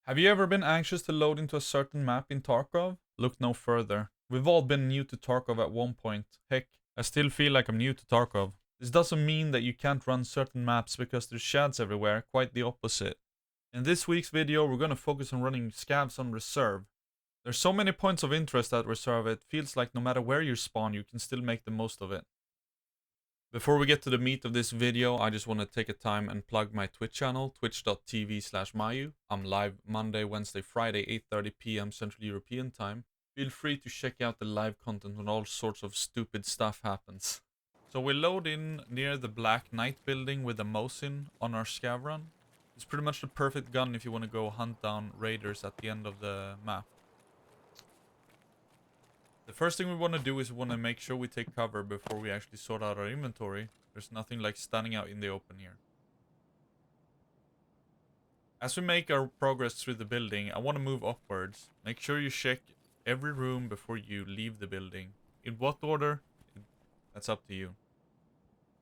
Have you ever been anxious to load into a certain map in Tarkov? Look no further. We've all been new to Tarkov at one point. Heck, I still feel like I'm new to Tarkov. This doesn't mean that you can't run certain maps because there's shads everywhere, quite the opposite. In this week's video, we're gonna focus on running scavs on Resrve. There's so many points of interest at Resrve, it feels like no matter where you spawn, you can still make the most of it. Before we get to the meat of this video, I just want to take a time and plug my Twitch channel, twitch.tv/mayu. I'm live Monday, Wednesday, Friday, 8:30 p.m. Central European Time. Feel free to check out the live content when all sorts of stupid stuff happens. So we load in near the Black Knight building with a Mosin on our scav run. It's pretty much the perfect gun if you want to go hunt down raiders at the end of the map. The first thing we want to do is we want to make sure we take cover before we actually sort out our inventory. There's nothing like standing out in the open here. As we make our progress through the building, I want to move upwards. Make sure you check every room before you leave the building. In what order? That's up to you.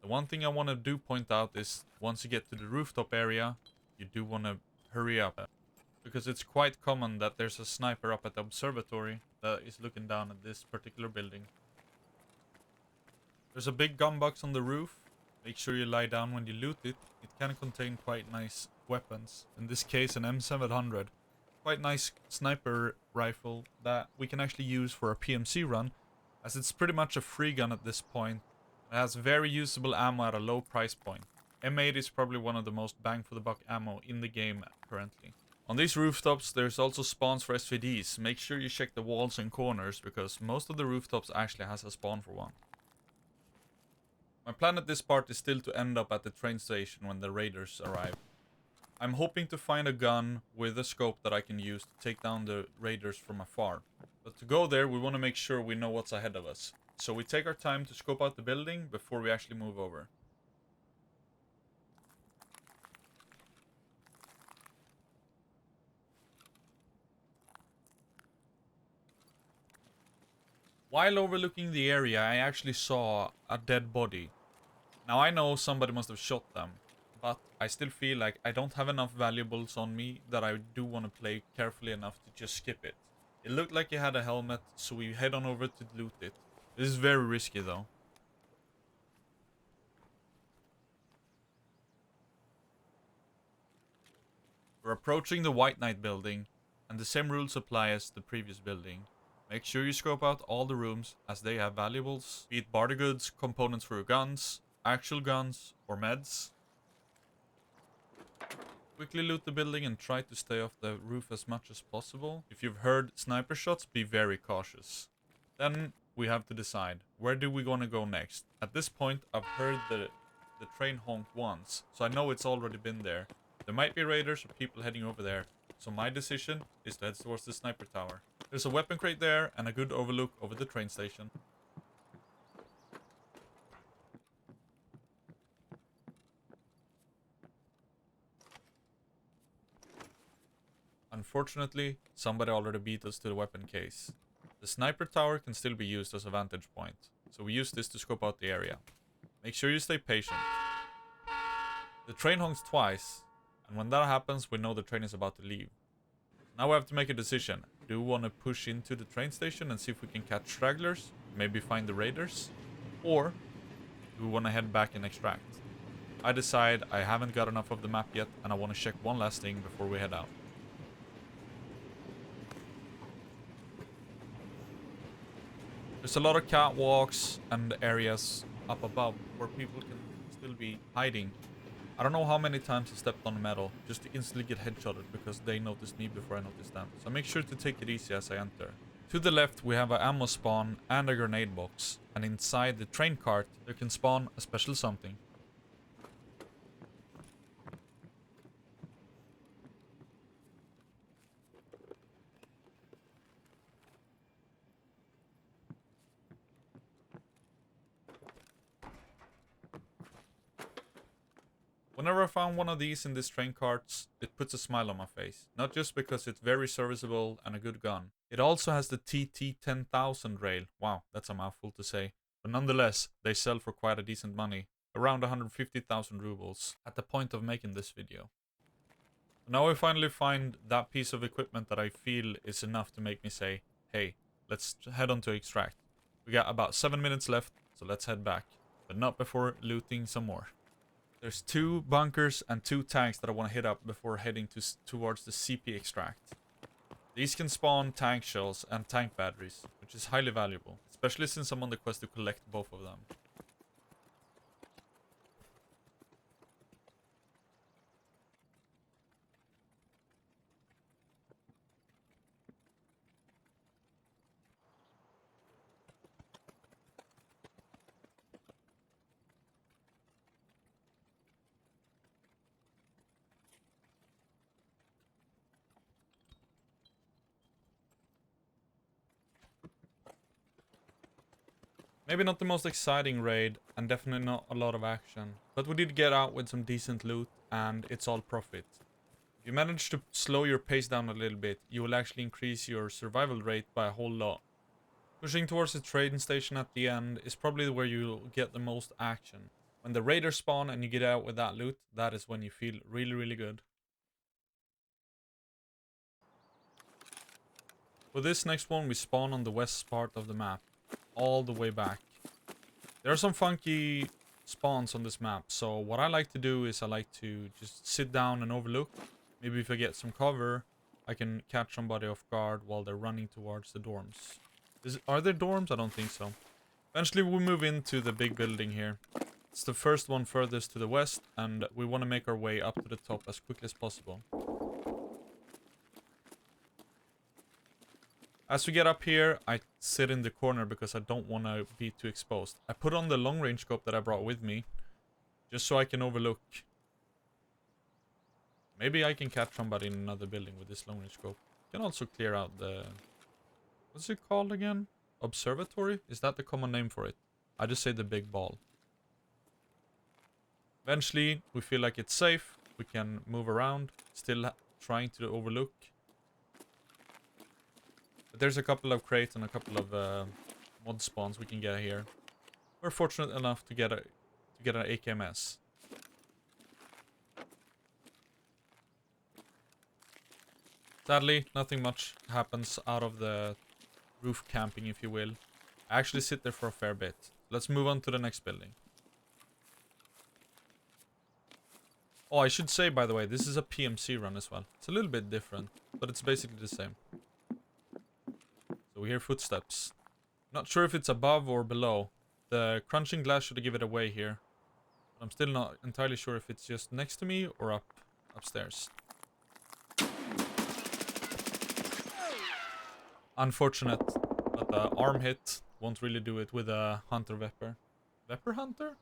The one thing I want to do point out is once you get to the rooftop area, you do want to hurry up. Because it's quite common that there's a sniper up at the observatory that is looking down at this particular building. There's a big gun box on the roof. Make sure you lie down when you loot it. It can contain quite nice weapons. In this case, an M700. Quite nice sniper rifle that we can actually use for a PMC run, as it's pretty much a free gun at this point. It has very usable ammo at a low price point. M8 is probably one of the most bang for the buck ammo in the game currently. On these rooftops, there's also spawns for SVDs. Make sure you check the walls and corners, because most of the rooftops actually has a spawn for one. My plan at this part is still to end up at the train station when the raiders arrive. I'm hoping to find a gun with a scope that I can use to take down the raiders from afar. But to go there, we want to make sure we know what's ahead of us. So we take our time to scope out the building before we actually move over. While overlooking the area, I actually saw a dead body. Now I know somebody must have shot them, but I still feel like I don't have enough valuables on me that I do want to play carefully enough to just skip it. It looked like he had a helmet, so we head on over to loot it. This is very risky though. We're approaching the White Knight building, and the same rules apply as the previous building. Make sure you scope out all the rooms, as they have valuables, be it barter goods, components for your guns, actual guns, or meds. Quickly loot the building and try to stay off the roof as much as possible. If you've heard sniper shots, be very cautious. Then we have to decide, where do we want to go next? At this point, I've heard the train honk once, so I know it's already been there. There might be raiders or people heading over there, so my decision is to head towards the sniper tower. There's a weapon crate there and a good overlook over the train station. Unfortunately, somebody already beat us to the weapon case. The sniper tower can still be used as a vantage point, so we use this to scope out the area. Make sure you stay patient. The train honks twice, and when that happens, we know the train is about to leave. Now we have to make a decision. Do we want to push into the train station and see if we can catch stragglers, maybe find the raiders? Or do we want to head back and extract? I decide I haven't got enough of the map yet, and I want to check one last thing before we head out. There's a lot of catwalks and areas up above where people can still be hiding. I don't know how many times I stepped on metal just to instantly get headshotted because they noticed me before I noticed them. So make sure to take it easy as I enter. To the left we have an ammo spawn and a grenade box. And inside the train cart there can spawn a special something. Whenever I found one of these in this train carts, it puts a smile on my face. Not just because it's very serviceable and a good gun. It also has the TT-10,000 rail. Wow, that's a mouthful to say. But nonetheless, they sell for quite a decent money. Around 150,000 rubles at the point of making this video. Now we finally find that piece of equipment that I feel is enough to make me say, hey, let's head on to extract. We got about 7 minutes left, so let's head back. But not before looting some more. There's 2 bunkers and 2 tanks that I want to hit up before heading towards the CP extract. These can spawn tank shells and tank batteries, which is highly valuable, especially since I'm on the quest to collect both of them. Maybe not the most exciting raid, and definitely not a lot of action, but we did get out with some decent loot, and it's all profit. If you manage to slow your pace down a little bit, you will actually increase your survival rate by a whole lot. Pushing towards the trading station at the end is probably where you'll get the most action. When the raiders spawn and you get out with that loot, that is when you feel really good. For this next one, we spawn on the west part of the map, all the way back. There are some funky spawns on this map, so what I like to do is I like to just sit down and overlook. Maybe if I get some cover, I can catch somebody off guard while they're running towards the dorms. Are there dorms? I don't think so. Eventually we move into the big building here. It's the first one furthest to the west, and we want to make our way up to the top as quickly as possible. As we get up here, I sit in the corner because I don't want to be too exposed. I put on the long range scope that I brought with me, just so I can overlook. Maybe I can catch somebody in another building with this long range scope. You can also clear out the... What's it called again? Observatory? Is that the common name for it? I just say the big ball. Eventually, we feel like it's safe. We can move around, still trying to overlook. But there's a couple of crates and a couple of mod spawns we can get here. We're fortunate enough to get an AKMS. Sadly, nothing much happens out of the roof camping, if you will. I actually sit there for a fair bit. Let's move on to the next building. Oh, I should say, by the way, this is a PMC run as well. It's a little bit different, but it's basically the same. So we hear footsteps. Not sure if it's above or below. The crunching glass should give it away here. But I'm still not entirely sure if it's just next to me or upstairs. Unfortunate, but the arm hit won't really do it with a hunter Vepper. Vepper hunter?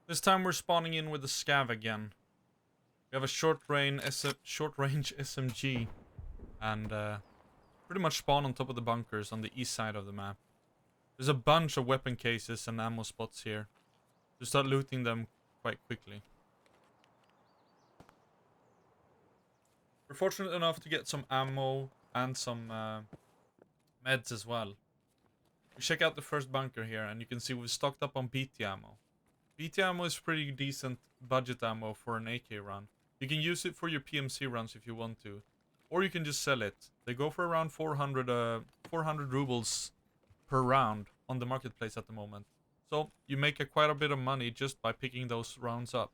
This time we're spawning in with the scav again. We have a short range SMG, and pretty much spawn on top of the bunkers on the east side of the map. There's a bunch of weapon cases and ammo spots here. To start looting them quite quickly. We're fortunate enough to get some ammo and some meds as well. We check out the first bunker here, and you can see we've stocked up on BT ammo. BT ammo is pretty decent budget ammo for an AK run. You can use it for your PMC runs if you want to. Or you can just sell it. They go for around 400 rubles per round on the marketplace at the moment. So you make quite a bit of money just by picking those rounds up.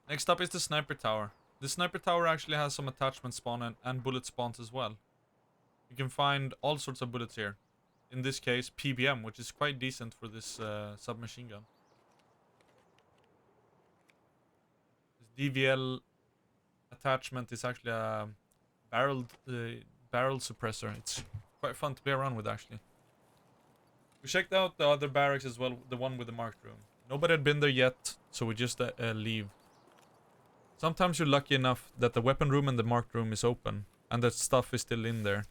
Next up is the sniper tower. The sniper tower actually has some attachment spawn and bullet spawns as well. You can find all sorts of bullets here. In this case, PBM, which is quite decent for this submachine gun. This DVL attachment is actually a barrel suppressor. It's quite fun to play around with, actually. We checked out the other barracks as well, the one with the marked room. Nobody had been there yet, so we just leave. Sometimes you're lucky enough that the weapon room and the marked room is open, and that stuff is still in there.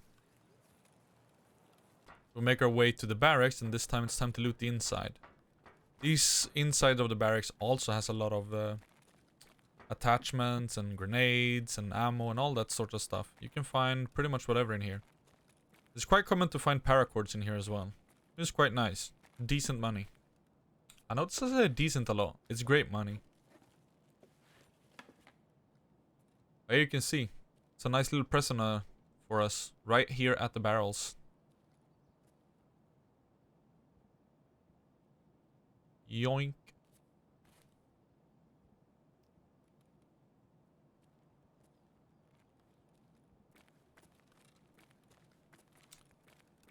We'll make our way to the barracks, and this time it's time to loot the inside. These inside of the barracks also has a lot of attachments and grenades and ammo and all that sort of stuff. You can find pretty much whatever in here. It's quite common to find paracords in here as well. It's quite nice. Decent money. I notice I say decent a lot. It's great money. There you can see. It's a nice little present for us right here at the barrels. Yoink.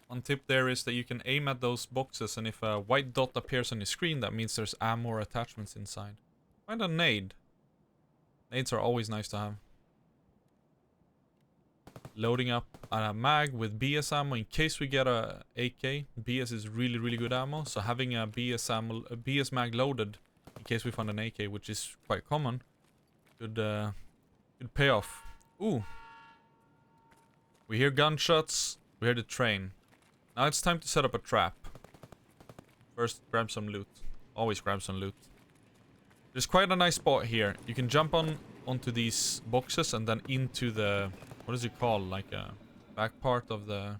One tip there is that you can aim at those boxes, and if a white dot appears on your screen, that means there's ammo or attachments inside. Find a nade. Nades are always nice to have. Loading up a mag with BS ammo in case we get a AK. BS is really, really good ammo, so having a BS mag loaded in case we find an AK, which is quite common, could pay off. Ooh. We hear gunshots. We hear the train. Now it's time to set up a trap. First, grab some loot. Always grab some loot. There's quite a nice spot here. You can jump onto these boxes and then into the... What is it called? Like a back part of the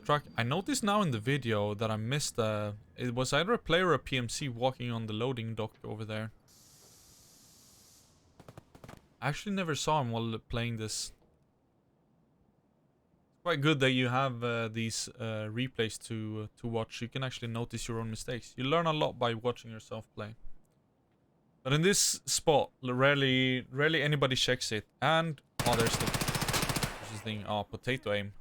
truck. I noticed now in the video that I missed it was either a player or a PMC walking on the loading dock over there. I actually never saw him while playing this. Quite good that you have these replays to watch. You can actually notice your own mistakes. You learn a lot by watching yourself play. But in this spot, rarely anybody checks it. And oh, there's this thing. Oh, potato aim.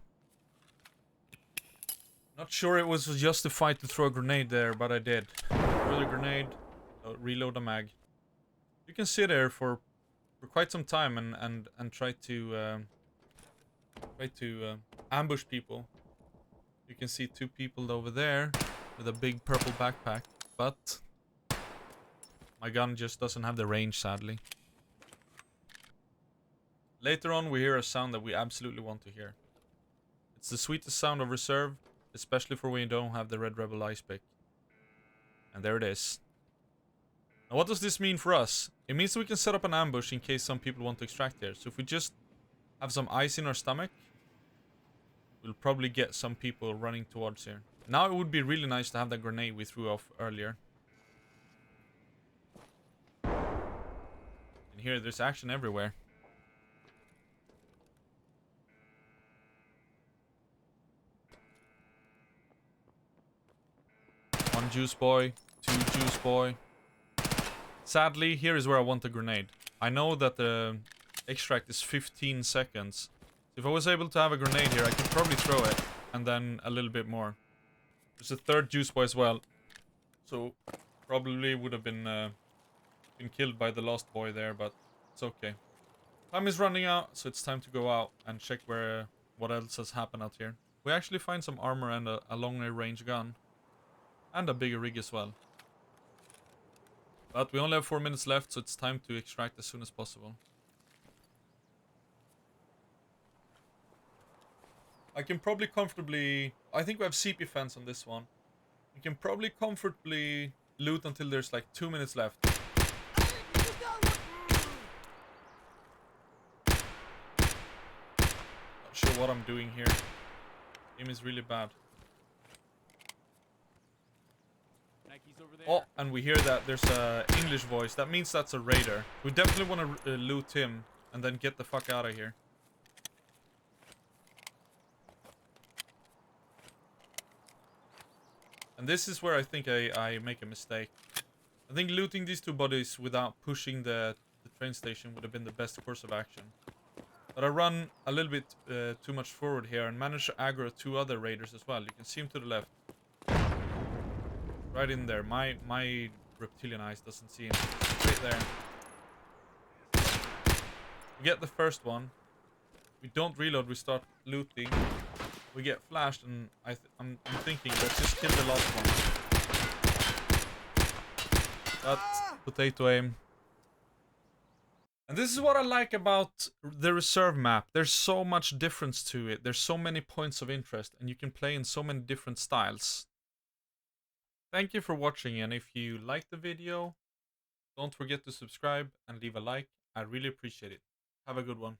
Not sure it was justified to throw a grenade there, but I did. Throw the grenade, reload the mag. You can sit there for quite some time and try to ambush people. You can see two people over there with a big purple backpack, but my gun just doesn't have the range, sadly. Later on, we hear a sound that we absolutely want to hear. It's the sweetest sound of Resrve, especially for when you don't have the Red Rebel ice pick. And there it is. Now, what does this mean for us? It means that we can set up an ambush in case some people want to extract here. So if we just have some ice in our stomach, we'll probably get some people running towards here. Now it would be really nice to have that grenade we threw off earlier. And here, there's action everywhere. One juice boy, two juice boy. Sadly, here is where I want a grenade. I know that the extract is 15 seconds. If I was able to have a grenade here, I could probably throw it. And then a little bit more. There's a third juice boy as well. So, probably would have been killed by the last boy there, but it's okay. Time is running out, so it's time to go out and check what else has happened out here. We actually find some armor and a longer range gun. And a bigger rig as well. But we only have 4 minutes left, so it's time to extract as soon as possible. I can probably comfortably... I think we have CP fence on this one. We can probably comfortably loot until there's like 2 minutes left. Not sure what I'm doing here. Aim is really bad. Oh, and we hear that there's a English voice. That means that's a raider. We definitely want to loot him and then get the fuck out of here. And this is where I think I make a mistake. I think looting these two bodies without pushing the train station would have been the best course of action. But I run a little bit too much forward here and manage to aggro two other raiders as well. You can see him to the left. Right in there. My reptilian eyes doesn't see him. Right there. We get the first one. We don't reload, we start looting. We get flashed and I'm thinking, let's just kill the last one. That's potato aim. And this is what I like about the Resrve map. There's so much difference to it. There's so many points of interest and you can play in so many different styles. Thank you for watching, and if you liked the video, don't forget to subscribe and leave a like. I really appreciate it. Have a good one.